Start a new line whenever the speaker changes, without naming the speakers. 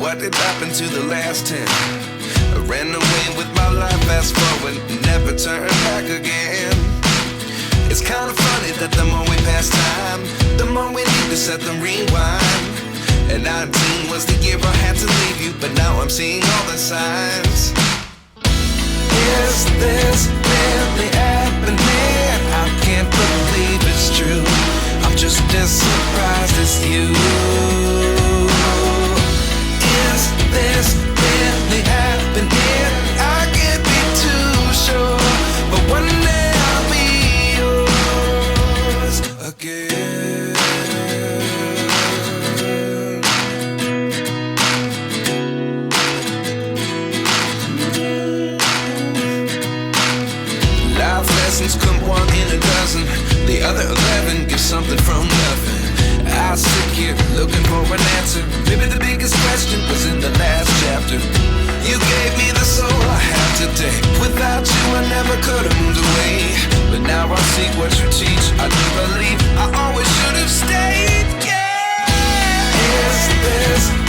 What did happen to the last 10? I ran away with my life, fast forward, never turn back again. It's kind of funny that the more we pass time, the more we need to set them rewind. And 19 was the year I had to leave you, but now I'm seeing all the signs. Is this really happening? I can't believe it's true. I'm just as surprised as you. Is this really happening? I can't be too sure, but one day I'll be yours again. Life lessons come one in a dozen. The other 11 give something from nothing. I sit here looking for an answer. Maybe the biggest question was in the last chapter. You gave me the soul I have today. Without you I never could have moved away. But now I see what you teach. I do believe I always should have stayed. Yeah. Is this